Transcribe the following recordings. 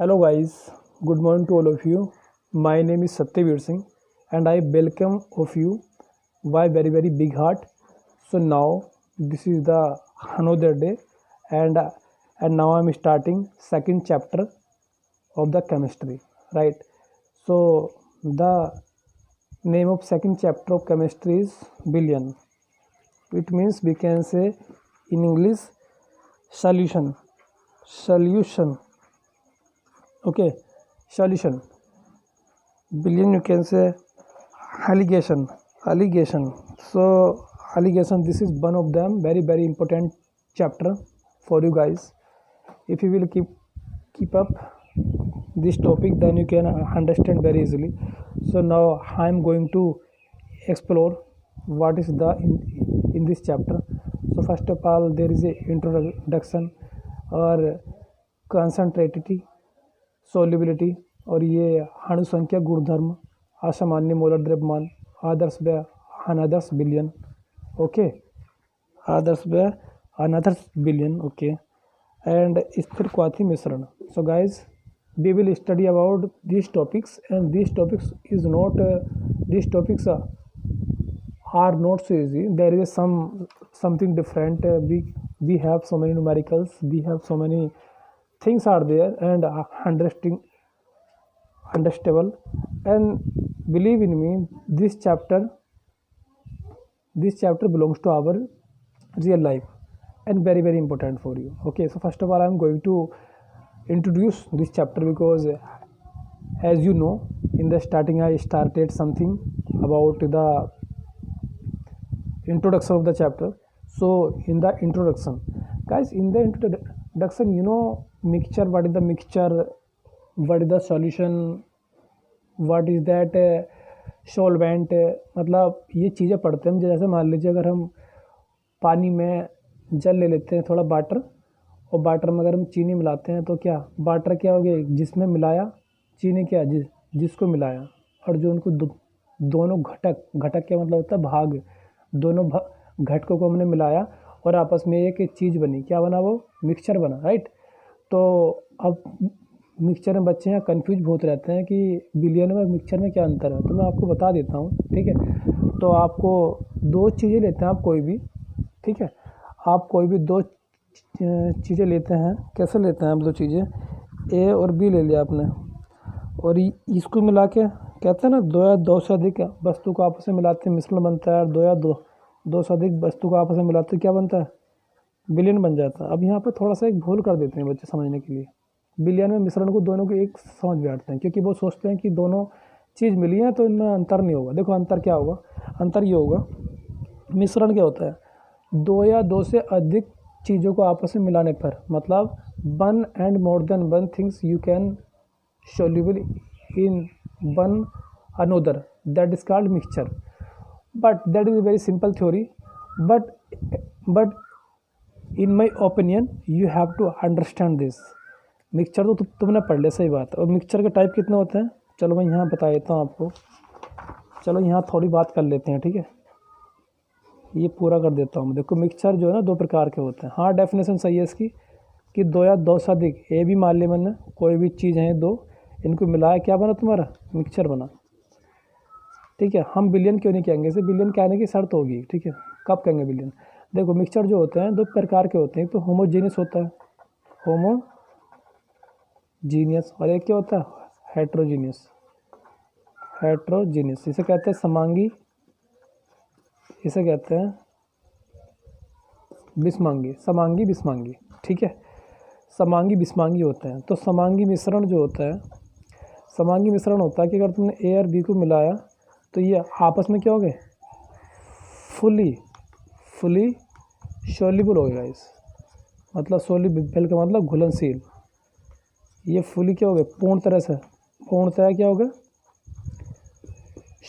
Hello guys, good morning to all of you. My name is Satyavir Singh and I welcome of you by very big heart. So now this is the another day and now I'm starting second chapter of the chemistry, right? So the name of second chapter of chemistry is billion. It means we can say in English solution, okay, solution. Billion you can say allegation. So allegation, this is one of them very important chapter for you guys. If you will keep up this topic, then you can understand very easily. So now I am going to explore what is the in this chapter. So first of all, there is a introduction और concentrativity, solubility और ये अणुसंख्या गुणधर्म, असामान्य molar द्रव्यमान, आदर्श व अनादर्श विलयन, okay, आदर्श व अनादर्श विलयन, ओके, एंड स्थिर क्वाथी मिश्रण. So guys, we will study about these topics, and these topics is not these topics are not so easy. There is something different. We have so many numericals, we have so many things are there and understandable, and believe in me, this chapter belongs to our real life and very important for you. Okay, so first of all, I am going to introduce this chapter because as you know, in the starting I started something about the introduction of the chapter. So in the introduction, guys, in the introduction, you know, mixture, what is the mixture, what is the solution, what is that solvent, मतलब ये चीज़ें पढ़ते हैं हम. जैसे मान लीजिए अगर हम पानी में जल ले लेते हैं, थोड़ा वाटर, और वाटर में अगर हम चीनी मिलाते हैं तो क्या वाटर क्या हो गया, जिसमें मिलाया, चीनी क्या जिसको मिलाया, और जो उनको दोनों घटक क्या मतलब होता है भाग, दोनों घटकों को हमने मिलाया और आपस में एक चीज़ बनी, क्या बना, वो मिक्सचर बना, राइट. तो अब मिक्सचर में बच्चे यहाँ कंफ्यूज बहुत रहते हैं कि बिलियन में मिक्सचर में क्या अंतर है, तो मैं आपको बता देता हूँ, ठीक है. तो आपको दो चीज़ें लेते हैं आप कोई भी, ठीक है, आप कोई भी दो चीज़ें लेते हैं. कैसे लेते हैं आप दो चीज़ें, ए और बी ले लिया आपने, और इसको मिला के कहते हैं ना, दो या दो से अधिक वस्तु को आपस में मिलाते हैं मिश्रण बनता है, और दो से अधिक वस्तु को आपस में मिलाते क्या बनता है, बिलियन बन जाता है. अब यहाँ पर थोड़ा सा एक भूल कर देते हैं बच्चे समझने के लिए. बिलियन में मिश्रण को दोनों को एक समझ बैठते हैं, क्योंकि वो सोचते हैं कि दोनों चीज़ मिली है तो इनमें अंतर नहीं होगा. देखो अंतर क्या होगा, अंतर ये होगा, मिश्रण क्या होता है, दो या दो से अधिक चीज़ों को आपस में मिलाने पर, मतलब one and more than one things you can soluble in one another, that is called mixture. But that is a very simple theory, but in my opinion you have to understand this. Mixture तो तुमने पढ़ लिया, सही बात है. और mixture के type कितने होते हैं, चलो मैं यहाँ बता देता हूँ आपको. चलो यहाँ थोड़ी बात कर लेते हैं, ठीक है, ये पूरा कर देता हूँ. देखो मिक्सचर जो है ना, दो प्रकार के होते हैं. हाँ, डेफिनेशन सही है इसकी कि दो या दो से अधिक, ए भी मान लिया मैंने, कोई भी चीज़ है दो, इनको मिलाया क्या बना, तुम्हारा मिक्सचर बना, ठीक है. हम बिलियन क्यों नहीं कहेंगे, इसे बिलियन कहने की शर्त होगी, ठीक है. कब कहेंगे बिलियन, देखो मिक्सचर जो होते हैं दो प्रकार के होते हैं. तो होमोजीनियस होता है, होमोजीनियस, और एक क्या होता है, हेट्रोजीनियस. इसे कहते हैं समांगी, इसे कहते हैं समांगी विषमांगी, ठीक है. समांगी विषमांगी होते हैं. तो समांगी मिश्रण जो होता है, समांगी मिश्रण होता है कि अगर तुमने ए और बी को मिलाया तो ये आपस में क्या हो गए, फुली सोल्यूबल हो गया. इस मतलब सोल्यूबल का मतलब घुलनशील, ये फुली क्या हो गए, पूर्णतः क्या हो गए,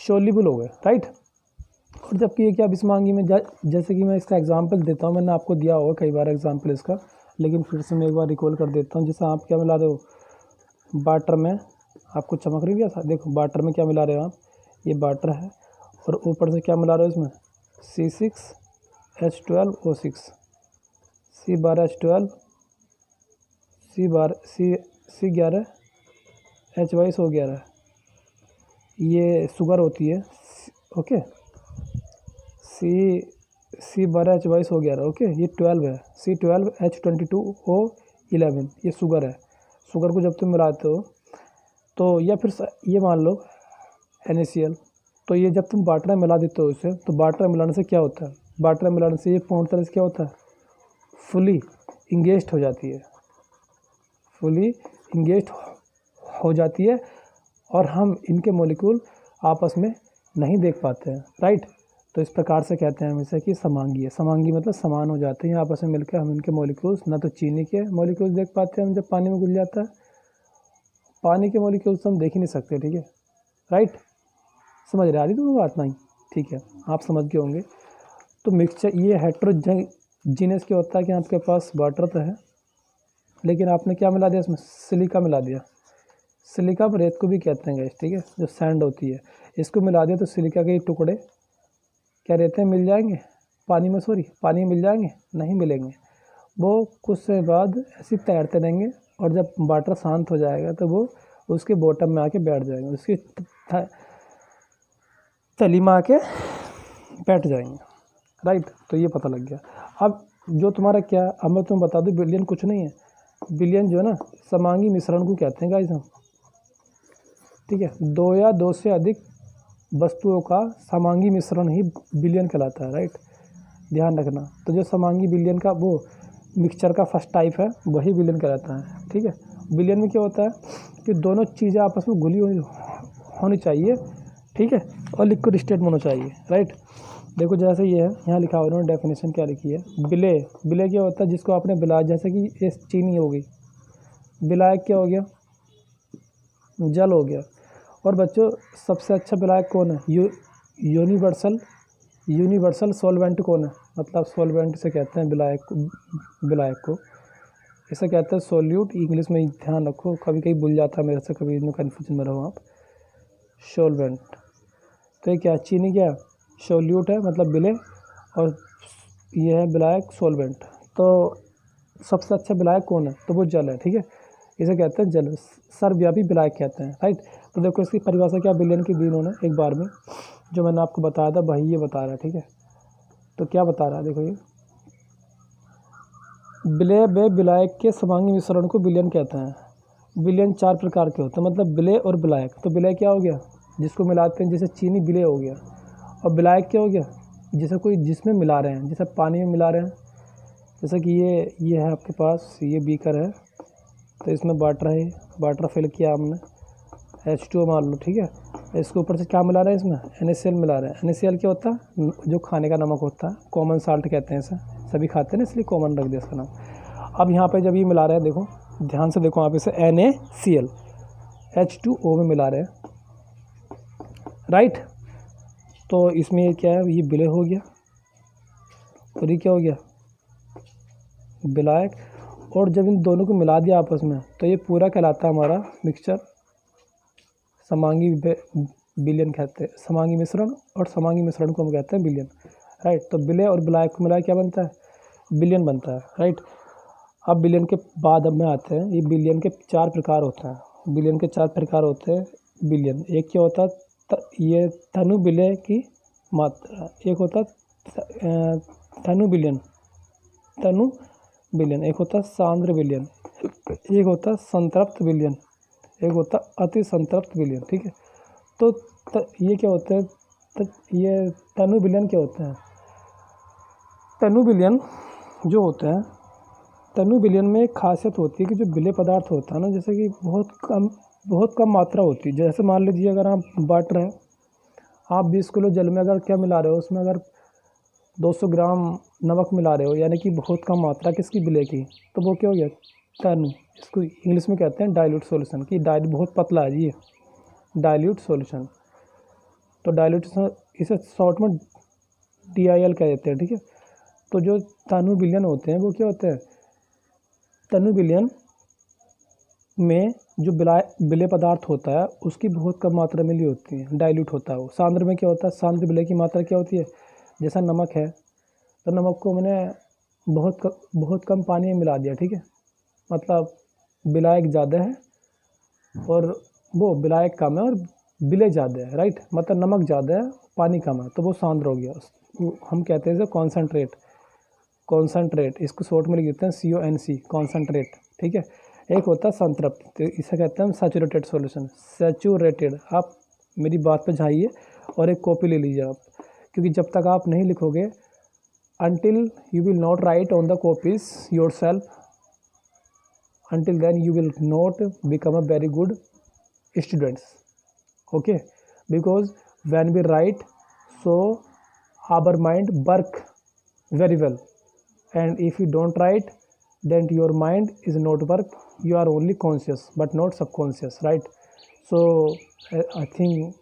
सोल्यूबल हो गए, राइट. और जबकि ये क्या विषमांगी में, जैसे कि मैं इसका एग्जांपल देता हूँ, मैंने आपको दिया होगा कई बार एग्जांपल इसका, लेकिन फिर से मैं एक बार रिकॉल कर देता हूँ. जैसे आप क्या मिला रहे हो वाटर में, आपको चमक रही है, देखो वाटर में क्या मिला रहे हो आप, ये वाटर है, और ऊपर से क्या मिला रहे हो इसमें, C6H12O6, C12H12, C11 H22 हो गया है, ये शुगर होती है। ओके, C12H22 हो गया है। ओके, ये 12 है, C12H22O11, ये शुगर है। शुगर को जब तुम मिलाते हो तो, या फिर ये मान लो NaCl, तो ये जब तुम वाटर में मिला देते हो इसे, तो वाटर में मिलाने से क्या होता है, वाटर में मिलाने से ये पूर्ण तरह से क्या होता है, फुली इंगेज्ड हो जाती है, फुली इंगेज्ड हो जाती है, और हम इनके मॉलिक्यूल आपस में नहीं देख पाते हैं, राइट। तो इस प्रकार से कहते हैं हम इसे कि समांगी है। समांगी मतलब समान हो जाते हैं आपस में मिलकर, हम इनके मॉलिक्यूल्स, ना तो चीनी के मॉलिक्यूल्स देख पाते हैं हम जब पानी में घुल जाता है, पानी के मॉलिक्यूल्स हम देख ही नहीं सकते, ठीक है, राइट। समझ रहे, आ रही तुम्हें बात? नहीं, ठीक है, आप समझ गए होंगे। तो मिक्सचर ये हेट्रोजीनियस क्या होता है कि आपके पास वाटर तो है, लेकिन आपने क्या मिला दिया इसमें, सिलिका मिला दिया। सिलिका पर रेत को भी कहते हैं गाइस, ठीक है, जो सैंड होती है, इसको मिला दिया तो सिलिका के टुकड़े क्या रहते हैं, मिल जाएंगे पानी में, पानी में मिल जाएंगे, नहीं मिलेंगे, वो कुछ समय बाद ऐसे तैरते रहेंगे, और जब वाटर शांत हो जाएगा तो वो उसके बॉटम में आके बैठ जाएंगे, उसकी तली में आके बैठ जाएंगे, राइट। तो ये पता लग गया। अब जो तुम्हारा क्या, अब मैं तुम्हें बता दूं, बिलियन कुछ नहीं है, बिलियन जो है ना, समांगी मिश्रण को कहते हैं गाइस हम, ठीक है। दो या दो से अधिक वस्तुओं का समांगी मिश्रण ही बिलियन कहलाता है, राइट, ध्यान रखना। तो जो समांगी बिलियन का वो मिक्सचर का फर्स्ट टाइप है, वही बिलियन कहलाता है, ठीक है। बिलियन में क्या होता है कि दोनों चीज़ें आपस में घुली होनी चाहिए, ठीक है, और लिक्विड स्टेट में होना चाहिए, राइट। देखो जैसे ये है, यहाँ लिखा हुआ उन्होंने डेफिनेशन क्या लिखी है, विलय क्या होता है, जिसको आपने विलायक, जैसे कि ये चीनी हो गई, विलायक क्या हो गया, जल हो गया। और बच्चों सबसे अच्छा विलायक कौन है, यूनिवर्सल सॉल्वेंट कौन है, मतलब सॉल्वेंट से कहते हैं विलायक को इसे कहते हैं सोल्यूट, इंग्लिश में ध्यान रखो, कभी कभी भूल जाता है मेरे से, कभी इनमें कन्फ्यूजन में रहो आप। सॉल्वेंट, तो ये क्या, चीनी क्या सोल्यूट है, मतलब विलय, और ये है विलायक सॉल्वेंट। तो सबसे अच्छा विलायक कौन है, तो वो जल है, ठीक है, इसे कहते हैं जल, सर्वव्यापी विलायक कहते हैं, राइट। तो देखो इसकी परिभाषा क्या बिलियन की दी इन्होंने एक बार में, जो मैंने आपको बताया था वही ये बता रहा है, ठीक है। तो क्या बता रहा है, देखो ये विलय व विलायक के समांगी मिश्रण को विलयन कहते हैं। विलयन 4 प्रकार के होते हैं, मतलब विलय और विलायक। तो विलय क्या हो गया, जिसको मिलाते हैं, जैसे चीनी विलय हो गया, और विलायक क्या हो गया, जैसे कोई जिसमें मिला रहे हैं, जैसे पानी में मिला रहे हैं, जैसे कि ये है आपके पास, ये बीकर है, तो इसमें वाटर है, वाटर फिल किया हमने, H2O मान लो, ठीक है, इसके ऊपर से क्या मिला रहे हैं, इसमें NaCl मिला रहे हैं। NaCl क्या होता है, जो खाने का नमक होता है, कॉमन साल्ट कहते हैं इसे, सभी खाते हैं ना, इसलिए कॉमन रख दिया इसका नाम। अब यहाँ पे जब ये मिला रहे हैं, देखो ध्यान से देखो, आप इसे NaCl H2O में मिला रहे हैं, राइट। तो इसमें ये क्या है, ये विलय हो गया, और ये क्या हो गया, विलायक। और जब इन दोनों को मिला दिया आपस में, तो ये पूरा कहलाता है हमारा मिक्सचर समांगी बिलियन कहते हैं, समांगी मिश्रण, और समांगी मिश्रण को हम कहते हैं बिलियन, राइट। तो विलय और विलायक को मिलाकर क्या बनता है, बिलियन बनता है, राइट। अब बिलियन के बाद अब में आते हैं, ये बिलियन के 4 प्रकार होते हैं, बिलियन के 4 प्रकार होते हैं बिलियन। एक क्या होता है, ये तनु विलय की मात्रा, एक होता है तनु विलयन, एक होता है सांद्र विलयन, एक होता है संतृप्त विलयन, एक होता है अति संतृप्त विलयन, ठीक है। तो ये क्या होता है, ये तनु विलयन क्या होते हैं, तनु विलयन जो होते हैं, तनु विलयन में एक खासियत होती है कि जो विलय पदार्थ होता है ना, जैसे कि बहुत कम मात्रा होती है। जैसे मान लीजिए अगर आप वाटर है, आप 20 किलो जल में अगर क्या मिला रहे हो, उसमें अगर 200 ग्राम नमक मिला रहे हो, यानी कि बहुत कम मात्रा किसकी, विलय की, तो वो क्या हो गया, तनु। इसको इंग्लिश में कहते हैं डाइल्यूट सॉल्यूशन, की बहुत पतला है ये, डाइल्यूट सॉल्यूशन। तो डाइल्यूट इसे शॉर्ट में DIL कह देते हैं, ठीक है। तो जो तनु विलयन होते हैं वो क्या होते हैं, तनु विलयन में जो विलय पदार्थ होता है उसकी बहुत कम मात्रा मिली होती है, डाइल्यूट होता है वो। सांद्र में क्या होता है, सांद्र विलय की मात्रा क्या होती है, जैसा नमक है, तो नमक को मैंने बहुत कम पानी में मिला दिया, ठीक है, मतलब विलायक ज़्यादा है और वो विलायक कम है और बिले ज़्यादा है, राइट, मतलब नमक ज़्यादा है पानी कम है, तो वो सांद्र हो गया। हम कहते हैं इसे कॉन्सेंट्रेट। कॉन्सेंट्रेट इसको शॉर्ट में लिख देते हैं CONC, कॉन्सेंट्रेट, ठीक है। एक होता है संतृप्त, तो इसे कहते हैं हम सैचुरेटेड सॉल्यूशन। सैचुरेटेड, आप मेरी बात पे जाइए और एक कॉपी ले लीजिए आप, क्योंकि जब तक आप नहीं लिखोगे, until you will not write on the copies yourself, until then you will not become a very good students, okay, because when we write, so our mind work very well, and if you don't write, then your mind is not work, you are only conscious but not subconscious, right? So I think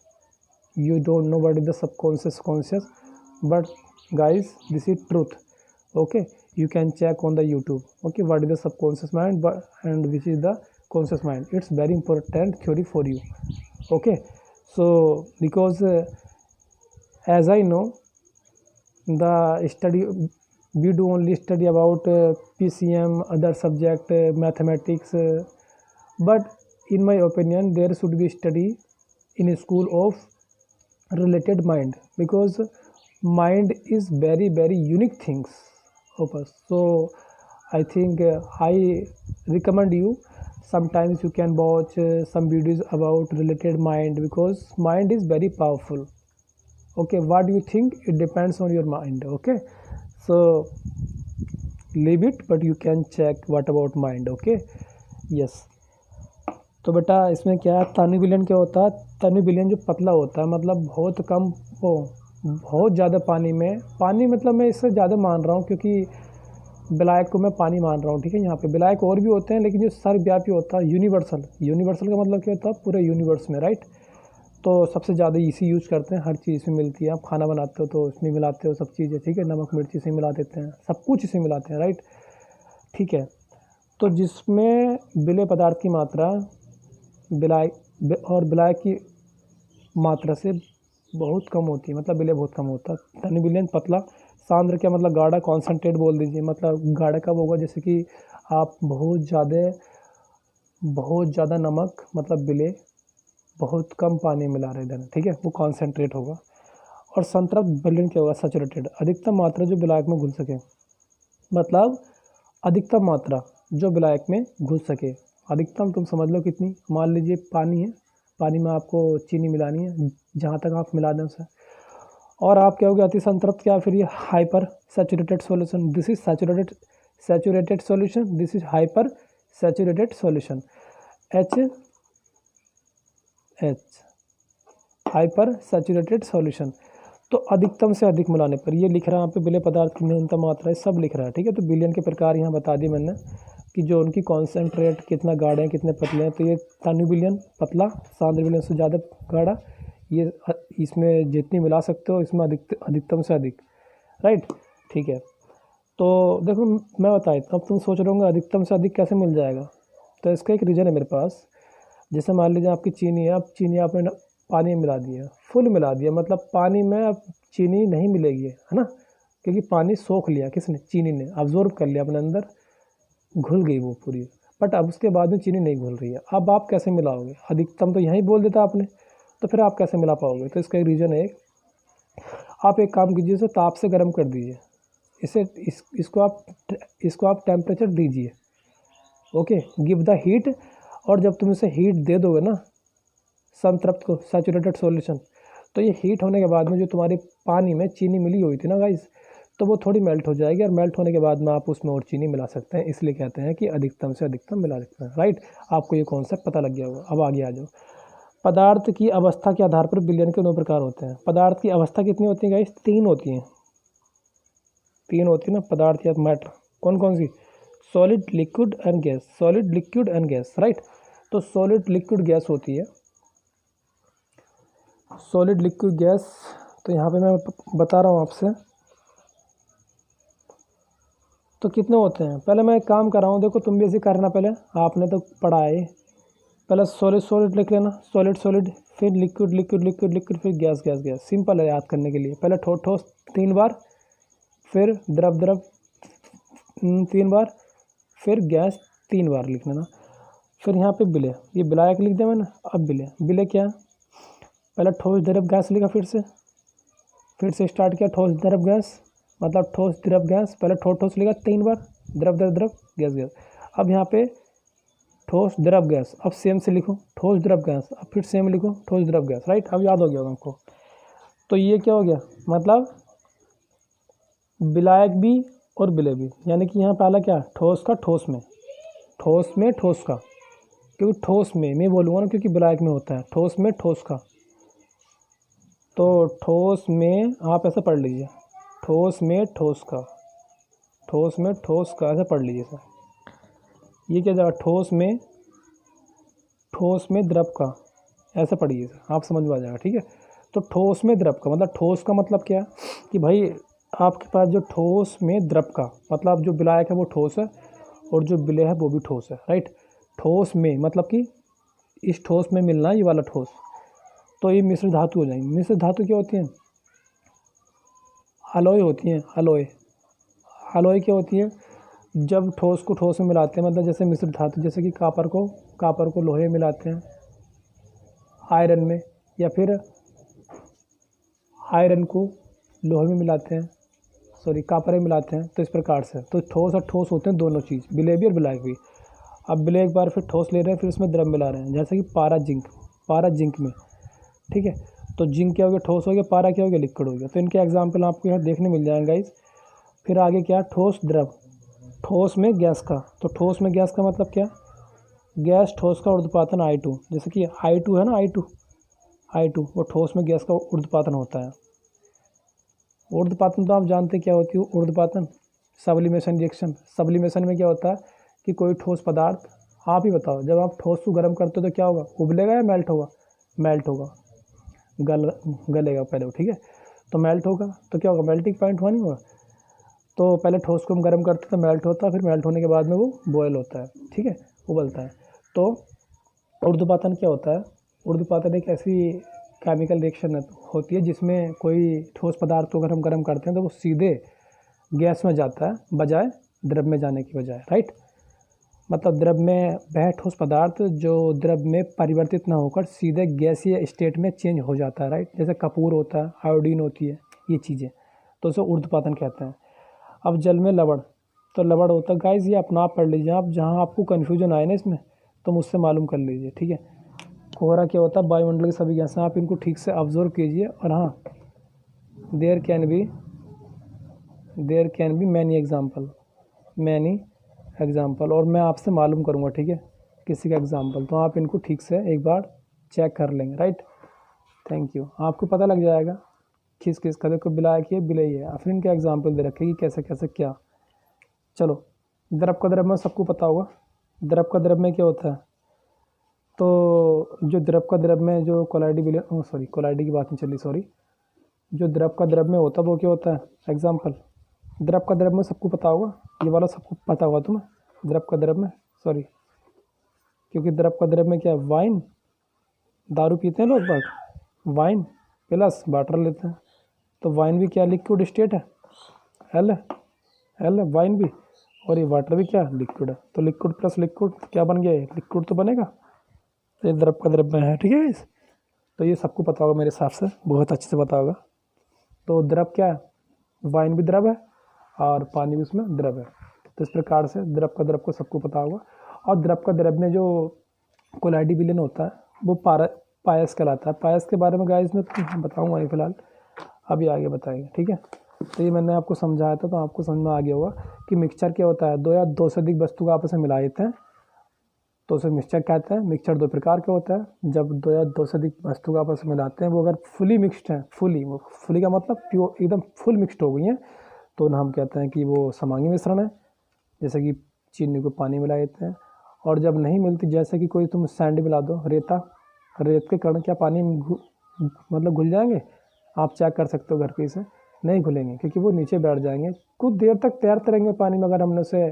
you don't know what is the subconscious conscious, but guys, this is truth, okay. You can check on the YouTube, okay, what is the subconscious mind and which is the conscious mind. It's very important theory for you, okay. So because as I know, the study, we do only study about PCM, other subject, mathematics, but in my opinion there should be study in a school of related mind, because mind is very very unique things of us. So I think I recommend you, sometimes you can watch some videos about related mind, because mind is very powerful, okay. What do you think? It depends on your mind, okay. So leave it, but you can check what about mind, okay. Yes, तो बेटा इसमें क्या है, तनु विलयन क्या होता है? तनु विलयन जो पतला होता है, मतलब बहुत कम, वो बहुत ज़्यादा पानी में, पानी मतलब मैं इससे ज़्यादा मान रहा हूँ, क्योंकि विलायक को मैं पानी मान रहा हूँ, ठीक है। यहाँ पे विलायक और भी होते हैं, लेकिन जो सर्वव्यापी होता है, यूनिवर्सल, यूनिवर्सल का मतलब क्या होता है? पूरे यूनिवर्स में, राइट। तो सबसे ज़्यादा इसी यूज़ करते हैं, हर चीज़ इसमें मिलती है। आप खाना बनाते हो तो इसमें मिलाते हो सब चीज़ें, ठीक है, नमक मिर्च इसे मिला देते हैं, सब कुछ इसे मिलाते हैं, राइट, ठीक है। तो जिसमें विलेय पदार्थ की मात्रा विलायक और विलायक की मात्रा से बहुत कम होती है, मतलब विलेय बहुत कम होता है। तनु विलयन पतला, सांद्र क्या मतलब गाढ़ा, कॉन्सेंट्रेट बोल दीजिए, मतलब गाढ़ा कब होगा? जैसे कि आप बहुत ज़्यादा नमक, मतलब विलेय बहुत कम पानी मिला रहे इधर, ठीक है, वो कॉन्सेंट्रेट होगा। और संतृप्त विलयन क्या होगा? सैचुरेटेड, अधिकतम मात्रा जो विलायक में घुल सके, मतलब अधिकतम मात्रा जो विलायक में घुल सके। अधिकतम तुम समझ लो कितनी, मान लीजिए पानी है, पानी में आपको चीनी मिलानी है, जहाँ तक आप मिला दें उसे, और आप क्या हो गया? अति संतृप्त, क्या फिर ये hyper saturated solution, this is saturated solution, this is hyper saturated solution, H hyper saturated solution. तो अधिकतम से अधिक मिलाने पर, ये लिख रहा है यहाँ पे विलेय पदार्थ की न्यूनतम मात्रा है, सब लिख रहा है, ठीक है। तो विलयन के प्रकार यहाँ बता दिए मैंने कि जो उनकी कॉन्सेंट्रेट कितना गाढ़े हैं, कितने पतले हैं। तो ये तनु विलयन पतला, सांद्र विलयन से ज़्यादा गाढ़ा, ये इसमें जितनी मिला सकते हो, इसमें अधिकतम से अधिक, राइट, ठीक है। तो देखो मैं बता देता हूँ, अब तुम सोच रहे होंगे अधिकतम से अधिक कैसे मिल जाएगा, तो इसका एक रीज़न है मेरे पास। जैसे मान लीजिए आपकी चीनी है, अब चीनी आपने पानी में मिला दी है, फुल मिला दिया, मतलब पानी में अब चीनी नहीं मिलेगी, है ना, क्योंकि पानी सोख लिया किसने? चीनी ने, अब्जॉर्ब कर लिया अपने अंदर, घुल गई वो पूरी। बट अब उसके बाद में चीनी नहीं घुल रही है, अब आप कैसे मिलाओगे? अधिकतम तो यहीं बोल देता आपने, तो फिर आप कैसे मिला पाओगे? तो इसका एक रीज़न है, आप एक काम कीजिए, इसे ताप से गर्म कर दीजिए, इसको आप टेम्परेचर दीजिए, ओके, गिव द हीट। और जब तुम इसे हीट दे दोगे ना संतृप्त को, सैचुरेटेड सॉल्यूशन, तो ये हीट होने के बाद में जो तुम्हारी पानी में चीनी मिली हुई थी ना गाइस, तो वो थोड़ी मेल्ट हो जाएगी, और मेल्ट होने के बाद में आप उसमें और चीनी मिला सकते हैं। इसलिए कहते हैं कि अधिकतम से अधिकतम मिला सकते हैं, राइट। आपको ये कॉन्सेप्ट पता लग गया होगा। अब आगे आ जाओ। पदार्थ की अवस्था के आधार पर विलयन के 9 प्रकार होते हैं। पदार्थ की अवस्था कितनी होती है गाइस? 3 होती हैं, 3 होती है ना पदार्थ या मैटर। कौन कौन सी? Solid, liquid and gas, solid, liquid and gas, right. तो सॉलिड, लिक्विड, गैस होती है, सॉलिड, लिक्विड, गैस। तो यहाँ पे मैं बता रहा हूँ आपसे, तो कितने होते हैं? पहले मैं एक काम कर रहा हूँ, देखो तुम भी ऐसे करना, पहले आपने तो पढ़ा है, पहले सॉलिड सॉलिड लिख लेना, सॉलिड सॉलिड, फिर लिक्विड लिक्विड लिक्विड लिक्विड, फिर गैस गैस गैस। सिंपल है याद करने के लिए। पहले ठोस ठोस 3 बार, फिर द्रव 3 बार, फिर गैस 3 बार लिख लेना। फिर यहाँ पे विलय, ये विलायक लिख दिया मैंने। अब विलय, विलय क्या है, पहले ठोस द्रव गैस लिखा, फिर से स्टार्ट किया, ठोस द्रव गैस, मतलब ठोस द्रव गैस, पहले ठोस ठोस लिखा 3 बार, द्रव द्रव द्रव गैस गैस। अब यहाँ पे ठोस द्रव गैस, अब सेम से लिखो ठोस द्रव गैस, अब फिर सेम लिखो ठोस द्रव गैस, राइट। अब याद हो गया होगा हमको। तो ये क्या हो गया, मतलब विलायक भी और विलय भी, यानी कि यहाँ पहला क्या, ठोस का ठोस में, ठोस में ठोस का, क्योंकि ठोस में मैं बोलूँगा ना, क्योंकि विलायक में होता है, ठोस में ठोस का। तो ठोस में आप ऐसे पढ़ लीजिए, ठोस में ठोस का, ठोस में ठोस का, ऐसे पढ़ लीजिए सर। ये क्या जाएगा, ठोस में द्रव का, ऐसे पढ़िए सर, आप समझ में आ जाएगा, ठीक है। तो ठोस में द्रव का मतलब, ठोस का मतलब क्या है कि भाई आपके पास जो ठोस में द्रव का मतलब जो विलायक है वो ठोस है, और जो विलय है वो भी ठोस है, राइट। ठोस में मतलब कि इस ठोस में मिलना ये वाला ठोस, तो ये मिश्र धातु हो जाएंगी। मिश्र धातु क्या होती है, अलॉय होती हैं, अलॉय। अलॉय क्या होती है, जब ठोस को ठोस में मिलाते हैं, मतलब जैसे मिश्र धातु, जैसे कि कापर को लोहे में मिलाते हैं, आयरन में, या फिर आयरन को लोहे में मिलाते हैं, सॉरी कापर में मिलाते हैं, तो इस प्रकार से। तो ठोस और ठोस होते हैं दोनों चीज़, विलय भी और विलायक भी। अब विलय एक बार फिर ठोस ले रहे हैं, फिर उसमें द्रव मिला रहे हैं, जैसे कि पारा जिंक में, ठीक है। तो जिंक क्या हो गया, ठोस हो गया, पारा क्या हो गया, लिक्विड हो गया। तो इनके एग्जाम्पल आपको यहाँ देखने मिल जाएंगे गाइस। फिर आगे क्या, ठोस द्रव, ठोस में गैस का, तो ठोस में गैस का मतलब क्या, गैस ठोस का ऊर्ध्वपातन I2, जैसे कि I2 है ना, I2 वो ठोस में गैस का ऊर्ध्वपातन होता है। ऊर्ध्वपातन तो आप जानते हैं क्या होती है ऊर्ध्वपातन, सब्लिमेशन रिएक्शन। सब्लिमेशन में क्या होता है कि कोई ठोस पदार्थ, आप ही बताओ, जब आप ठोस को गर्म करते हो तो क्या होगा, उबलेगा या मेल्ट होगा, मेल्ट होगा, गलेगा पहले वो, ठीक है। तो मेल्ट होगा तो क्या होगा, मेल्टिंग पॉइंट हुआ नहीं होगा। तो पहले ठोस को हम गर्म करते हैं तो मेल्ट होता है, फिर मेल्ट होने के बाद में वो बॉयल होता है, ठीक है, उबलता है। तो ऊर्ध्वपातन क्या होता है, ऊर्ध्वपातन एक ऐसी केमिकल रिएक्शन होती है जिसमें कोई ठोस पदार्थ को अगर हम गर्म करते हैं तो वो सीधे गैस में जाता है, बजाय द्रव में जाने की बजाय, राइट। मतलब द्रव में वह ठोस पदार्थ जो द्रव में परिवर्तित ना होकर सीधे गैसीय स्टेट में चेंज हो जाता है, राइट। जैसे कपूर होता है, आयोडीन होती है, ये चीज़ें, तो उसे ऊर्ध्वपातन कहते हैं। अब जल में लवण, तो लवण होता है गाइस, ये अपना आप पढ़ लीजिए आप, जहाँ आपको कन्फ्यूजन आए ना इसमें तो मुझसे मालूम कर लीजिए, ठीक है। कोहरा क्या होता है, वायुमंडल की सभी गैसें, आप इनको ठीक से ऑब्जर्व कीजिए। और हाँ, there can be many example, और मैं आपसे मालूम करूँगा, ठीक है, किसी का एग्जाम्पल, तो आप इनको ठीक से एक बार चेक कर लेंगे, राइट। थैंक यू, आपको पता लग जाएगा किस किस का, देखो विलायक है, विलय है, फिर इनके एग्जाम्पल दे रखे कि कैसे कैसे क्या। चलो, द्रव का द्रव में सबको पता होगा, द्रव का द्रव में क्या होता है, तो जो द्रव का द्रव में जो कोलाइडी विलय, सॉरी कोलाइडी की बात नहीं चली, सॉरी, जो द्रव का द्रव में होता है वो क्या होता है, एग्जाम्पल। द्रव का द्रव में सबको पता होगा, ये वाला सबको पता होगा तुम्हें, द्रव का द्रव में, सॉरी, क्योंकि द्रव का द्रव में क्या है, वाइन, दारू पीते हैं लोग बाग, वाइन प्लस वाटर लेते हैं, तो वाइन भी क्या लिक्विड स्टेट है, एल है वाइन भी, और ये वाटर भी क्या लिक्विड है, तो लिक्विड प्लस लिक्विड क्या बन गया, लिक्विड तो बनेगा। तो ये द्रव का द्रव में है, ठीक है। तो ये सबको पता होगा मेरे हिसाब से, बहुत अच्छे से पता होगा। तो द्रव क्या है, वाइन भी द्रव है और पानी भी उसमें द्रव है। तो इस प्रकार से द्रव का द्रव को सबको पता होगा। और द्रव का द्रव में जो कोलाइडी विलयन होता है वो पायस कहलाता है। पायस के बारे में गाइस मैं बताऊँगा नहीं फिलहाल, अभी आगे बताएंगे, ठीक है। तो ये मैंने आपको समझाया था, तो आपको समझ में आ गया होगा कि मिक्सचर क्या होता है, दो या दो से अधिक वस्तु को आपस में मिला देते हैं तो उसे मिक्सचर कहते हैं। मिक्सचर दो प्रकार का होता है, जब दो या दो से अधिक वस्तु को आपस में मिलाते हैं, वो अगर फुली मिक्सड है, फुली का मतलब प्योर एकदम फुल मिक्सड हो गई हैं, तो हम कहते हैं कि वो समांगी मिश्रण है, जैसे कि चीनी को पानी मिला देते हैं। और जब नहीं मिलती, जैसे कि कोई तुम सैंड मिला दो, रेत के कण क्या पानी में मतलब घुल जाएंगे, आप चेक कर सकते हो घर पे, इसे नहीं घुलेंगे क्योंकि वो नीचे बैठ जाएंगे, कुछ देर तक तैरते रहेंगे पानी में। अगर हमने उसे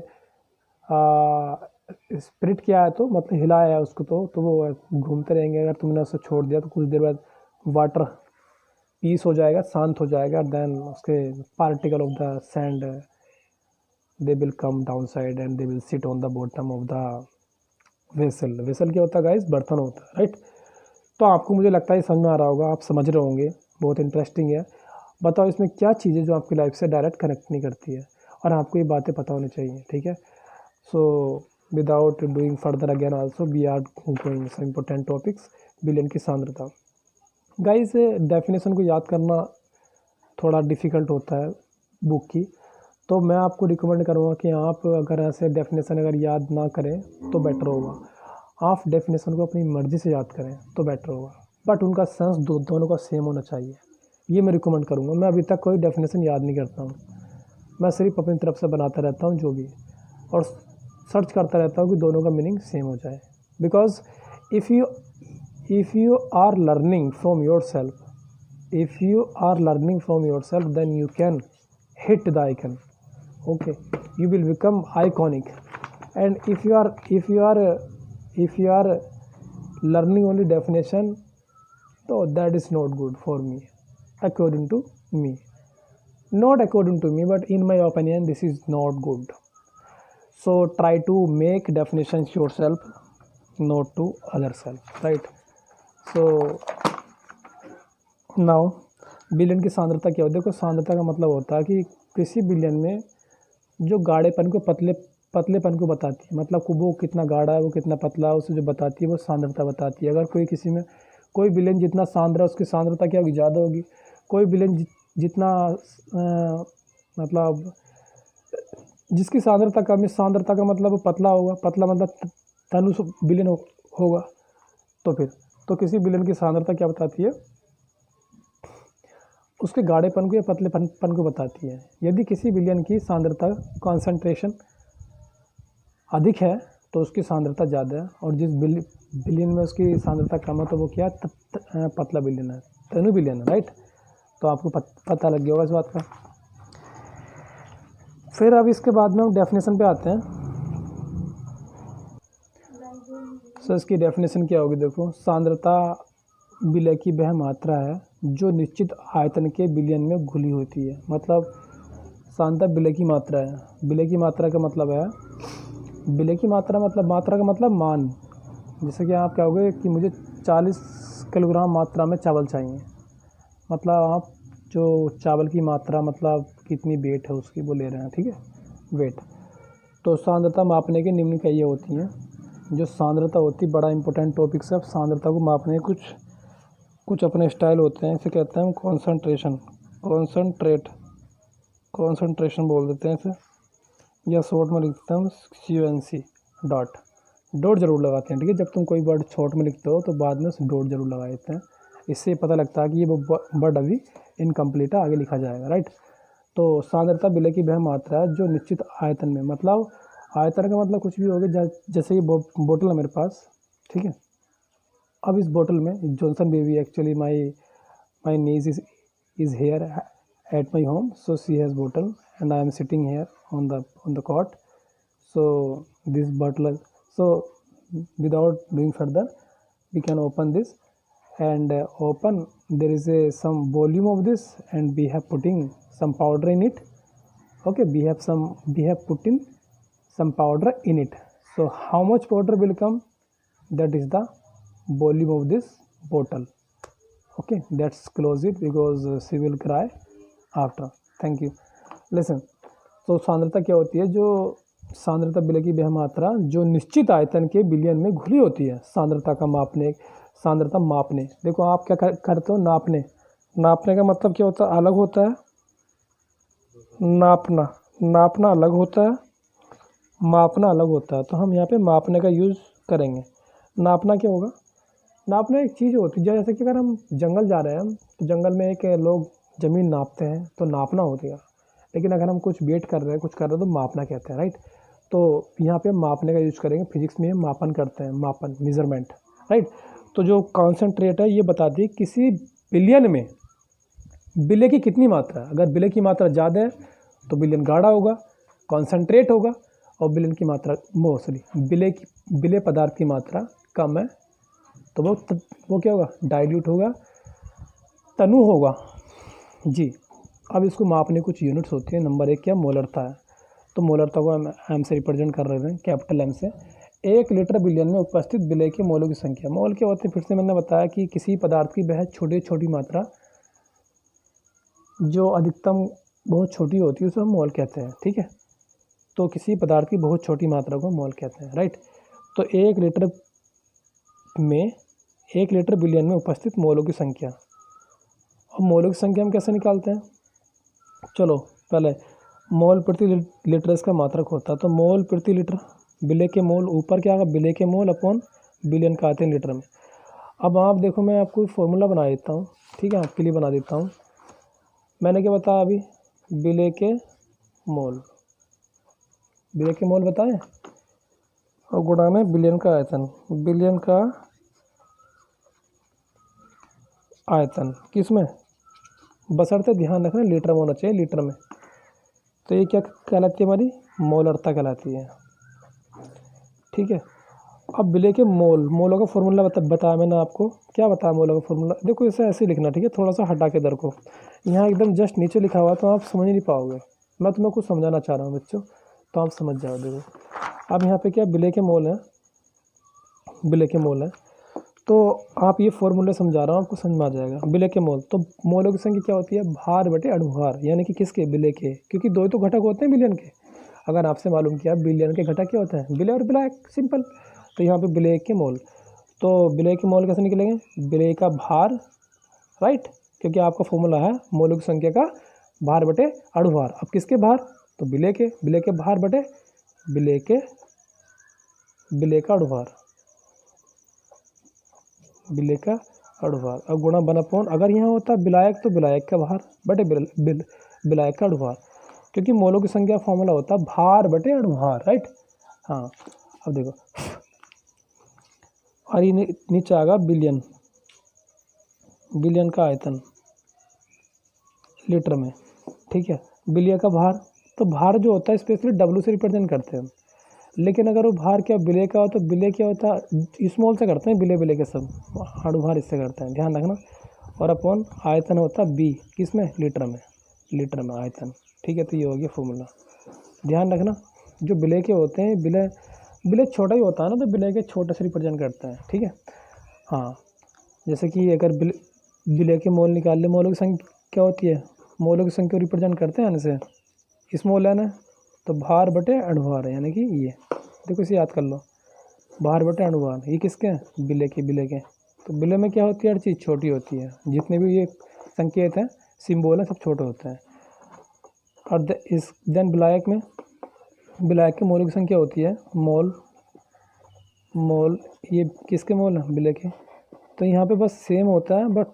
स्प्रिट किया है तो मतलब हिलाया है उसको, तो वो घूमते रहेंगे। अगर तुमने उसे छोड़ दिया तो कुछ देर बाद वाटर पीस हो जाएगा, शांत हो जाएगा, देन उसके particle of the sand they will come downside and they will sit on the bottom of the vessel. Vessel क्या होता है गाइस? बर्तन होता है, राइट। तो आपको मुझे लगता है समझ में आ रहा होगा, आप समझ रहे होंगे, बहुत इंटरेस्टिंग है। बताओ इसमें क्या चीज़ें जो आपकी लाइफ से डायरेक्ट कनेक्ट नहीं करती है, और आपको ये बातें पता होनी चाहिए, ठीक है। So without doing further again also we are going some important topics. बिलियन की सांद्रता गाइस, डेफिनेशन को याद करना थोड़ा डिफ़िकल्ट होता है बुक की, तो मैं आपको रिकमेंड करूँगा कि आप अगर ऐसे डेफिनेशन अगर याद ना करें तो बेटर होगा। आप डेफिनेशन को अपनी मर्ज़ी से याद करें तो बेटर होगा, बट उनका सेंस दोनों का सेम होना चाहिए, ये मैं रिकमेंड करूँगा। मैं अभी तक कोई डेफिनेशन याद नहीं करता हूँ, मैं सिर्फ अपनी तरफ से बनाता रहता हूँ जो भी, और सर्च करता रहता हूँ कि दोनों का मीनिंग सेम हो जाए। Because if you are learning from yourself, if you are learning from yourself, then you can hit the icon, okay, you will become iconic. And if you are learning only definition, so that is not good for me, according to me, not according to me, but in my opinion this is not good. So try to make definitions yourself, not to other self, right? So now billion की सांद्रता क्या होती है? देखो, सांद्रता का मतलब होता है कि किसी बिलियन में जो गाढ़ेपन को पतलेपन को बताती है, मतलब वो कितना गाढ़ा है, वो कितना पतला है, उसे जो बताती है वो सांद्रता बताती है। अगर किसी में कोई बिलियन जितना सांद्र है उसकी सांद्रता क्या होगी? ज़्यादा होगी। कोई बिलियन जितना मतलब जिसकी सांद्रता कम है, सांद्रता का मतलब वो पतला होगा, पतला मतलब धनुष बिलियन होगा। तो किसी बिलियन की सांद्रता क्या बताती है? उसके गाढ़ेपन को या पतलेपन को बताती है। यदि किसी बिलियन की सांद्रता कॉन्सेंट्रेशन अधिक है तो उसकी सांद्रता ज़्यादा है, और जिस बिलियन में उसकी सांद्रता कम है तो वो क्या है? पतला बिलियन है, तनु बिलियन है, राइट। तो आपको पता लग गया होगा इस बात का। फिर अब इसके बाद में हम डेफिनेशन पे आते हैं। सो इसकी डेफिनेशन क्या होगी? देखो, सांद्रता विलय की वह मात्रा है जो निश्चित आयतन के बिलियन में घुली होती है। मतलब सांद्रता विलय की मात्रा है। विलय की मात्रा का मतलब है, विलय की मात्रा का मतलब मान। जैसे कि आप कहोगे कि मुझे 40 किलोग्राम मात्रा में चावल चाहिए, मतलब आप जो चावल की मात्रा मतलब कितनी वेट है उसकी वो ले रहे हैं, ठीक है, वेट। तो सांद्रता मापने के निम्न इकाइयाँ होती हैं। जो सांद्रता होती है, बड़ा इंपॉर्टेंट टॉपिक है। सांद्रता को मापने के कुछ अपने स्टाइल होते हैं। इसे कहते हैं कॉन्सेंट्रेशन बोल देते हैं इसे, या शॉर्ट में लिखते हैं CONC। डॉट जरूर लगाते हैं, ठीक है। जब तुम कोई वर्ड शॉर्ट में लिखते हो तो बाद में डॉट जरूर लगा देते हैं। इससे पता लगता है कि ये वर्ड अभी इनकम्प्लीट है, आगे लिखा जाएगा, राइट। तो सांद्रता विलय की वह मात्रा है जो निश्चित आयतन में, मतलब आयतन का मतलब कुछ भी होगा। जैसे ये बोतल है मेरे पास, ठीक है। अब इस बोतल में Johnson baby, actually my niece is here at my home, so she has बोतल and I am sitting here on the cot. So this बोतल, so without doing further we can open this, and open, there is some volume of this, and we have putting some powder in it, okay. We have put in some powder in it. So how much powder will come? That is the volume of this bottle, okay. Let's close it because she will cry after. Thank you. Listen, तो सांद्रता क्या होती है? जो सांद्रता विलय की वह मात्रा जो निश्चित आयतन के बिलियन में घुली होती है। सांद्रता मापने, देखो आप क्या करते हो? नापने का मतलब क्या होता है? अलग होता है। नापना अलग होता है, मापना अलग होता है। तो हम यहाँ पे मापने का यूज़ करेंगे। नापना क्या होगा? नापना एक चीज़ होती है, जैसे कि अगर हम जंगल जा रहे हैं तो जंगल में एक लोग ज़मीन नापते हैं तो नापना होती है। लेकिन अगर हम कुछ वेट कर रहे हैं, कुछ कर रहे हैं, तो मापना कहते हैं, राइट। तो यहाँ पे मापने का यूज़ करेंगे। फिजिक्स में मापन करते हैं, मेजरमेंट, राइट। तो जो कॉन्सेंट्रेट है ये बताती है किसी बिलियन में विलय की कितनी मात्रा है। अगर विलय की मात्रा ज़्यादा है तो बिलियन गाढ़ा होगा, कॉन्सेंट्रेट होगा। और विलय की मात्रा विलय पदार्थ की मात्रा कम है तो वो क्या होगा? डाइल्यूट होगा, तनु होगा जी। अब इसको मापने कुछ यूनिट्स होती हैं। नंबर 1 क्या? मोलरता है। तो मोलरता को हम एम से रिप्रेजेंट कर रहे हैं, कैपिटल एम से। 1 लीटर बिलियन में उपस्थित विलय के मोलों की संख्या। मोल क्या होते हैं, फिर से मैंने बताया कि किसी पदार्थ की बेहद छोटी छोटी मात्रा जो अधिकतम बहुत छोटी होती है उसे हम मोल कहते हैं। ठीक है, तो किसी पदार्थ की बहुत छोटी मात्रा को मोल कहते हैं। राइट, तो 1 लीटर में 1 लीटर बिलियन में उपस्थित मोलों की संख्या। अब मोलों की संख्या हम कैसे निकालते हैं, चलो पहले मोल प्रति लीटर इसका मात्रक होता है, तो मोल प्रति लीटर, विलय के मोल ऊपर क्या होगा, विलय के मोल अपॉन बिलियन का आते हैं लीटर में। अब आप देखो, मैं आपको फॉर्मूला बना देता हूँ। ठीक है, आपके लिए बना देता हूँ। मैंने क्या बताया अभी, विलय के मोल, विलय के मोल बताएं और गुणा में बिलियन का आयतन, बिलियन का आयतन किस में, बशर्ते ध्यान रखना लीटर में होना चाहिए, लीटर में। तो ये क्या कहलाती है, हमारी मोलरता कहलाती है। ठीक है, अब विलय के मोल, मोलों का फॉर्मूला बताया मैंने आपको। क्या बताया मोलों का फॉर्मूला, देखो इसे ऐसे लिखना। ठीक है, थोड़ा सा हटा के दर को, यहाँ एकदम जस्ट नीचे लिखा हुआ तो आप समझ नहीं पाओगे। मैं तुम्हें कुछ समझाना चाह रहा हूँ बच्चों, तो आप समझ जाओ। देखो अब यहाँ पे क्या विलय के मोल है, विलय के मोल है, तो आप ये फॉर्मूले समझा रहा हूँ, आपको समझ में आ जाएगा। विलय के मोल, तो मोलों की संख्या क्या होती है, भार बटे अणुभार, यानी कि किसके, विलय के, क्योंकि दो ही तो घटक होते हैं बिलियन के। अगर आपसे मालूम किया बिलियन के घटक क्या होते हैं, विलय और विलायक, सिंपल। तो यहाँ पे विलय के मोल, तो विलय के मोल कैसे निकलेंगे, विलय का भार, राइट, क्योंकि आपका फॉर्मूला है मोलों की संख्या का भार बटे अणुभार। अब किसके भार, तो विलय के, विलय के भार बटे विलय के, विलय का अणुभार, विलय का अणुभार। अब गुणा बना पौन, अगर यहाँ होता विलायक तो विलायक का भार बटे विलायक का अणुभार, क्योंकि मोलों की संख्या फॉर्मूला होता है भार बटे अणुभार। राइट, हाँ। अब देखो, और ये नीचे आएगा बिलियन, बिलियन का आयतन लीटर में। ठीक है, बिलियन का भार, तो भार जो होता है स्पेशली डब्ल्यू से रिप्रेजेंट करते हैं। लेकिन अगर वो भार क्या विलय का हो, तो विलय क्या होता है, स्मॉल से करते हैं, विलय विलय के सब, अणुभार इससे करते हैं, ध्यान रखना। और अपॉन आयतन होता है बी, किस में, लीटर में, लीटर में आयतन। ठीक है, तो ये हो गया फॉर्मूला, ध्यान रखना। जो विलय के होते हैं, विलय, विलय छोटा ही होता है ना, तो विलय के छोटे से रिप्रेजेंट करते हैं। ठीक है, हाँ, जैसे कि अगर विलय के मोल निकाल ले, मोलों की संख्या क्या होती है, मोलों की संख्या रिप्रेजेंट करते हैं जैसे स्मॉल है ना, तो भार बटे अणुभार है, यानी कि ये देखो, इसे याद कर लो, भार बटे अणुभार, ये किसके हैं, विलय के, विलय के। तो विलय में क्या होती है, हर चीज़ छोटी होती है, जितने भी ये संकेत हैं, सिंबल हैं, सब छोटे होते हैं। और देन विलायक में, विलायक के मोलों की संख्या होती है मोल, मोल, ये किसके मोल हैं, विलय के। तो यहाँ पे बस सेम होता है, बट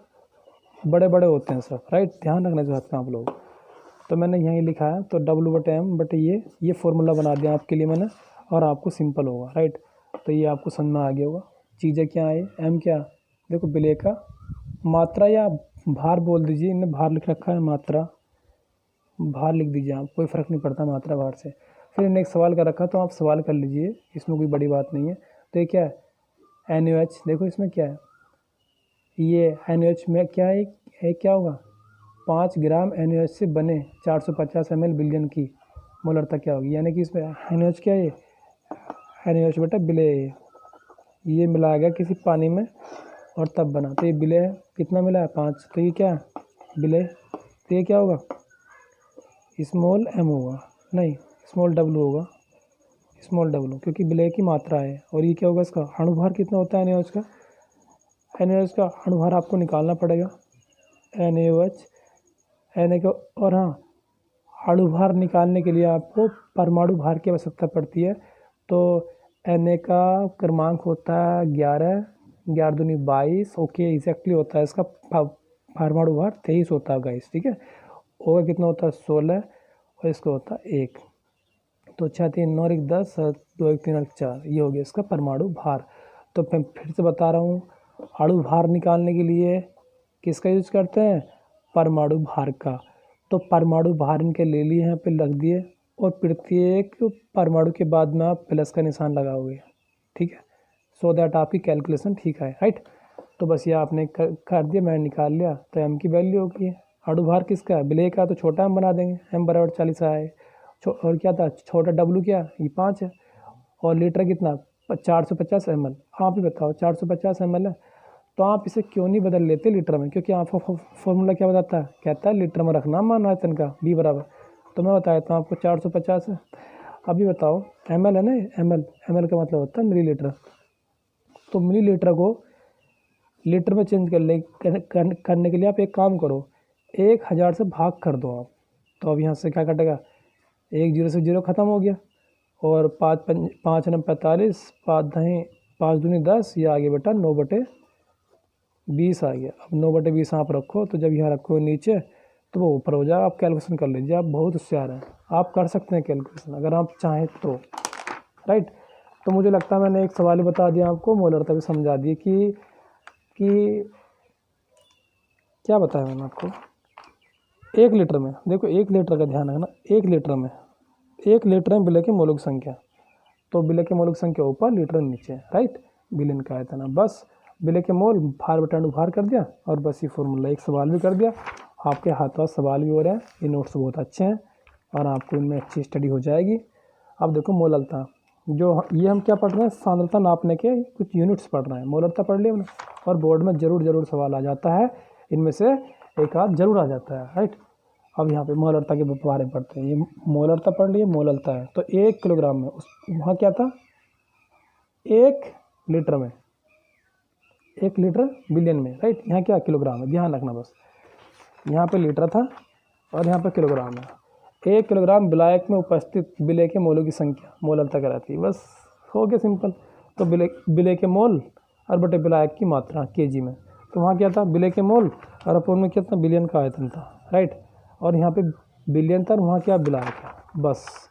बड़े बड़े होते हैं सब। राइट, ध्यान रखना चाहते हैं आप लोग। तो मैंने यहीं लिखा है, तो डब्ल्यू बटे एम बटे ये फॉर्मूला बना दिया आपके लिए मैंने, और आपको सिंपल होगा। राइट, तो ये आपको समझ में आ गया होगा। चीज़ें क्या है, एम क्या, देखो विलय का मात्रा या भार बोल दीजिए, इनने भार लिख रखा है, मात्रा भार लिख दीजिए आप, कोई फ़र्क नहीं पड़ता मात्रा भार से। फिर इन्हें एक सवाल कर रखा, तो आप सवाल कर लीजिए, इसमें कोई बड़ी बात नहीं है। तो ये क्या है, NaOH, देखो इसमें क्या है, ये NaOH में क्या है, क्या होगा, 5 ग्राम NaOH से बने 450 ml बिलियन की मोलरता क्या होगी, यानी कि इसमें NaOH क्या है, NaOH बेटा विलय, ये मिलाया गया किसी पानी में और तब बना, तो ये विलय कितना मिला है, 5, तो ये क्या है, विलय। तो ये क्या होगा, स्मॉल m होगा, नहीं स्मॉल w होगा, स्मॉल w, क्योंकि विलय की मात्रा है। और ये क्या होगा, इसका अणुभार कितना होता है NaOH का, NaOH का अणुभार आपको निकालना पड़ेगा, NaOH, Na को। और हाँ, अणुभार निकालने के लिए आपको परमाणु भार की आवश्यकता पड़ती है। तो Na का क्रमांक होता है 11, 11 दूनी 22, ओके एग्जैक्टली होता है इसका परमाणु भार 23 होता है गाइस। ठीक है, ओका कितना होता है 16, और इसका होता है 1, तो 6 3 9 1 10, 2 1 3 4, ये हो गया इसका परमाणु भार। तो मैं फिर से बता रहा हूँ, अणु भार निकालने के लिए किसका यूज करते हैं, परमाणु भार का। तो परमाणु भार इनके ले लिए, यहाँ पे रख दिए, और प्रत्येक परमाणु के बाद में आप प्लस का निशान लगाओगे। ठीक है, सो दैट आपकी कैलकुलेशन ठीक है। राइट, तो बस ये आपने कर दिया, मैंने निकाल लिया, तो एम की वैल्यू होगी है। अणुभार किसका है, विलय का, तो छोटा एम बना देंगे, एम बराबर 40 आए। और क्या था छोटा डब्लू, क्या ये 5 है, और लीटर कितना 450 ml। आप ही बताओ 450 ml है, तो आप इसे क्यों नहीं बदल लेते लीटर में? क्योंकि आपका फॉर्मूला क्या बताता है, कहता है लीटर में रखना मान आयतन का बी बराबर। तो मैं बता देता हूँ आपको 450 है। अभी बताओ ml है ना, ml का मतलब होता है मिलीलीटर। तो मिलीलीटर को लीटर में चेंज करने के लिए आप एक काम करो, 1000 से भाग कर दो आप। तो अब यहाँ से क्या कटेगा, 1 जीरो से जीरो ख़त्म हो गया, और 5 नम 45, 5 दूनी 10, ये आ गया बेटा 9/20 आ गया। अब 9/20 आप रखो, तो जब यहाँ रखो नीचे तो वो ऊपर हो जाएगा। आप कैलकुलेशन कर लीजिए, आप बहुत होशियार हैं, आप कर सकते हैं कैलकुलेशन अगर आप चाहें तो, राइट। तो मुझे लगता है मैंने एक सवाल ही बता दिया आपको, मोलरता भी समझा दी कि क्या बताया मैंने आपको। 1 लीटर में देखो, 1 लीटर का ध्यान रखना, 1 लीटर में 1 लीटर में विलय के मोलों की संख्या, तो विलय के मोलों की संख्या ऊपर, लीटर नीचे, राइट। विलयन का आयतन है, बस विलय के मोल भार बटा भार कर दिया, और बस ये फॉर्मूला। एक सवाल भी कर दिया, आपके हाथों सवाल भी हो रहे हैं। ये नोट्स बहुत अच्छे हैं और आपको इनमें अच्छी स्टडी हो जाएगी। अब देखो मोलरता, जो ये हम क्या पढ़ रहे हैं, सांद्रता नापने के कुछ यूनिट्स पढ़ रहे हैं। मोलरता पढ़ लिया हमने, और बोर्ड में ज़रूर सवाल आ जाता है, इनमें से एक आध जरूर आ जाता है, राइट। अब यहाँ पे मोलरता के बारे में पढ़ते हैं। ये मोलरता पढ़ लिए, मोलरता है तो 1 किलोग्राम में, वहाँ क्या था 1 लीटर में, 1 लीटर बिलियन में, राइट। यहाँ क्या किलोग्राम है, ध्यान रखना बस। यहाँ पे लीटर था और यहाँ पे किलोग्राम है। 1 किलोग्राम विलायक में उपस्थित विलय के मोलों की संख्या मोलरता कहलाती है। बस हो गया सिंपल। तो विलय के मोल और बटे विलायक की मात्रा केजी में, तो वहाँ क्या था विलय के मोल, और अपन में क्या था बिलियन का आयतन था, राइट। और यहाँ पे बिलियन था, वहाँ क्या विलायक है, बस।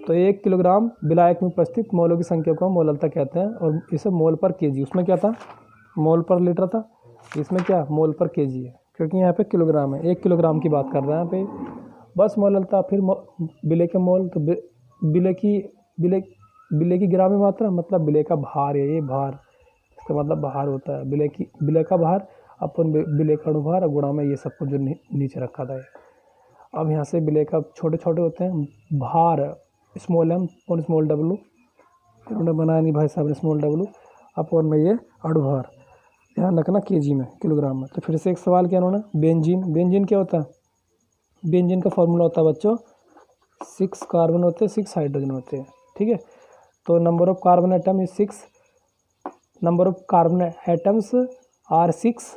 तो 1 किलोग्राम विलायक में उपस्थित मोलों की संख्या को मोलरता कहते हैं, और इसे मोल पर केजी, उसमें क्या था मोल पर लीटर था, इसमें क्या मोल पर केजी है, क्योंकि यहाँ पे किलोग्राम है, 1 किलोग्राम की बात कर रहे हैं यहाँ पे, बस मोलरता। फिर विलय के मोल, तो विलय की ग्रामीय मात्रा, मतलब विलय का भार है, ये भार, इसका मतलब भार होता है विलय का भार अपन विलय का अनुभार और गुणा में ये सब कुछ जो नीचे रखा था। अब यहाँ से विलय का छोटे छोटे होते हैं, भार स्मॉल एम और स्मॉल डब्लू, इन्होंने बनाया नहीं भाई साहब ने स्मॉल डब्लू, अपन में ये अनुभार, ध्यान रखना केजी में, किलोग्राम में। तो फिर से एक सवाल किया उन्होंने, बेंजीन क्या होता है, बेंजीन का फॉर्मूला होता है बच्चों, 6 कार्बन होते हैं, 6 हाइड्रोजन होते हैं, ठीक है। तो number of carbon atom is 6, number of carbon atoms are 6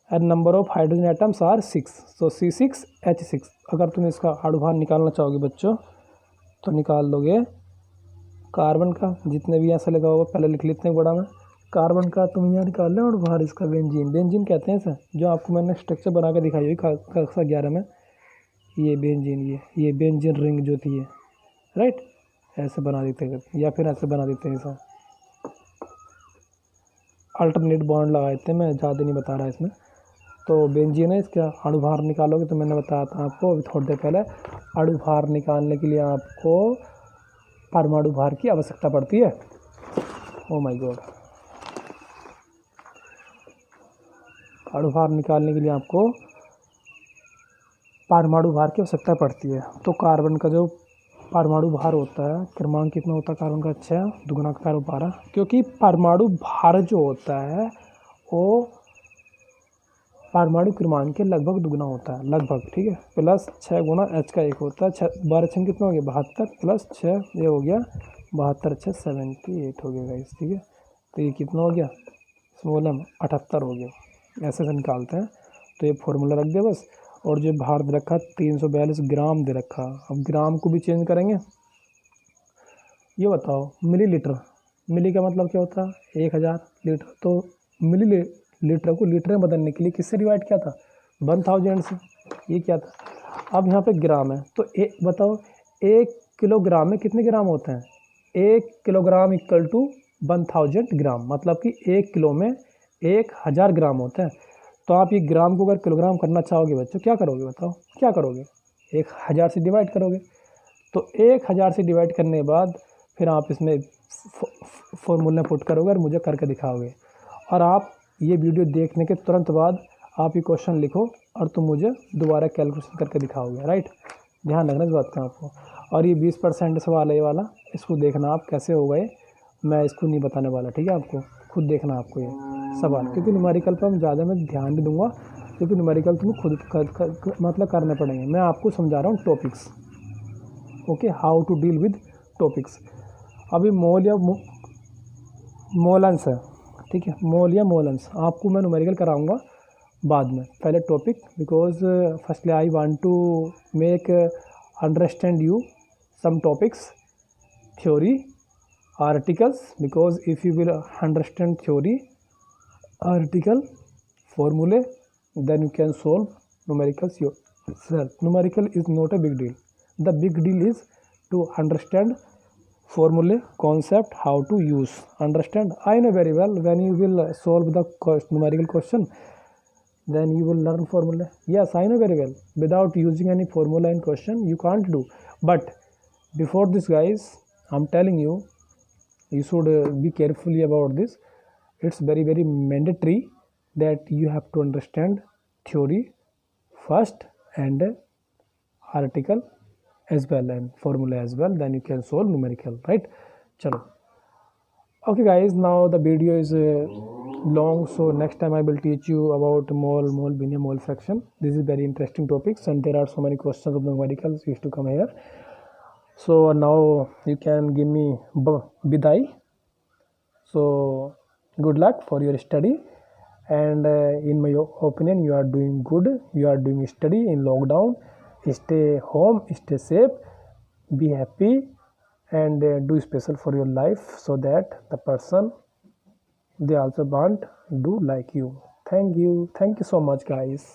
and number of hydrogen atoms are 6, so C6H6। अगर तुम इसका अनुभार निकालना चाहोगे बच्चों तो निकाल लोगे कार्बन का, जितने भी यहाँ से लगा होगा पहले लिख लेते हैं बड़ा में, कार्बन का तुम यहाँ निकाल लो अनुभार इसका, बेंजीन कहते हैं सर, जो आपको मैंने स्ट्रक्चर बना के दिखाई हुई कक्षा 11 में, ये बेंजीन, ये बेंजीन रिंग जो थी ये, राइट। ऐसे बना देते हैं, या फिर ऐसे बना देते हैं सर, अल्टरनेट बॉन्ड लगा देते हैं, मैं ज़्यादा नहीं बता रहा इसमें। तो बेंजीन है, इसका अणुभार निकालोगे, तो मैंने बताया था आपको अभी थोड़ी देर पहले, अणुभार निकालने के लिए आपको परमाणु भार की आवश्यकता पड़ती है। ओ माय गॉड, अणुभार निकालने के लिए आपको परमाणु भार की आवश्यकता पड़ती है। तो कार्बन का जो परमाणु भार होता है, क्रमांक कितना होता है कार्बन का, 6, दुगुना का कार्बन 12, क्योंकि परमाणु भार जो होता है वो परमाणु क्रमांक के लगभग दुगुना होता है, लगभग, ठीक है। प्लस 6 गुना H का 1 होता है, 12 6 कितना हो गया 72, प्लस 6 ये हो गया 72 6 78 हो गया गाइस, ठीक है। तो ये कितना हो गया स्मॉल m 78 हो गया, ऐसे से निकालते हैं। तो ये फॉर्मूला रख दिया बस, और जो भार दे रखा 342 ग्राम दे रखा। अब ग्राम को भी चेंज करेंगे। ये बताओ मिलीलीटर, मिली का मतलब क्या होता है 1000 लीटर, तो मिलीलीटर को लीटर में बदलने के लिए किससे डिवाइड किया था 1000 से, ये क्या था। अब यहाँ पे ग्राम है, तो बताओ 1 किलोग्राम में कितने ग्राम होते हैं, 1 किलोग्राम इक्वल टू 1000 ग्राम, मतलब कि 1 किलो में 1000 ग्राम होते हैं। तो आप ये ग्राम को अगर किलोग्राम करना चाहोगे बच्चों, क्या करोगे बताओ, क्या करोगे 1000 से डिवाइड करोगे। तो 1000 से डिवाइड करने के बाद फिर आप इसमें फॉर्मूला पुट करोगे और मुझे करके दिखाओगे। और आप ये वीडियो देखने के तुरंत बाद आप ये क्वेश्चन लिखो और तुम मुझे दोबारा कैलकुलेशन करके दिखाओगे, राइट। ध्यान रखना इस बात का आपको। और ये 20% सवाल है ये वाला, इसको देखना आप कैसे होगा ये, मैं इसको नहीं बताने वाला, ठीक है। आपको खुद देखना आपको ये सवाल, क्योंकि न्यूमेरिकल पर हम ज़्यादा मैं ध्यान नहीं दूंगा, क्योंकि न्यूमेरिकल तुम्हें खुद मतलब करने पड़ेंगे। मैं आपको समझा रहा हूँ topics, okay, how to deal with topics. अभी मोल या मोलेंस है, ठीक है, मोल या मोलेंस आपको मैं न्यूमेरिकल कराऊंगा बाद में, पहले topic, because firstly I want to make understand you some topics, theory, articles, because if you will understand theory, article, formulae, then you can solve numericals yourself. Numerical is not a big deal. The big deal is to understand formulae, concept, how to use, understand. I know very well, when you will solve the numerical question, then you will learn formula. Yes, I know very well, without using any formula in question you can't do. But before this, guys, I'm telling you, you should be carefully about this. It's very very mandatory that you have to understand theory first and article as well and formula as well, then you can solve numerical, right? Chalo. Okay guys, now the video is long, so next time I will teach you about mole binomial, mole fraction. This is very interesting topics, and there are so many questions of numericals used to come here. So now you can give me bidai. So good luck for your study, and in my opinion you are doing good. You are doing study in lockdown. Stay home, stay safe, be happy, and do special for your life, so that the person they also want do like you. Thank you so much guys.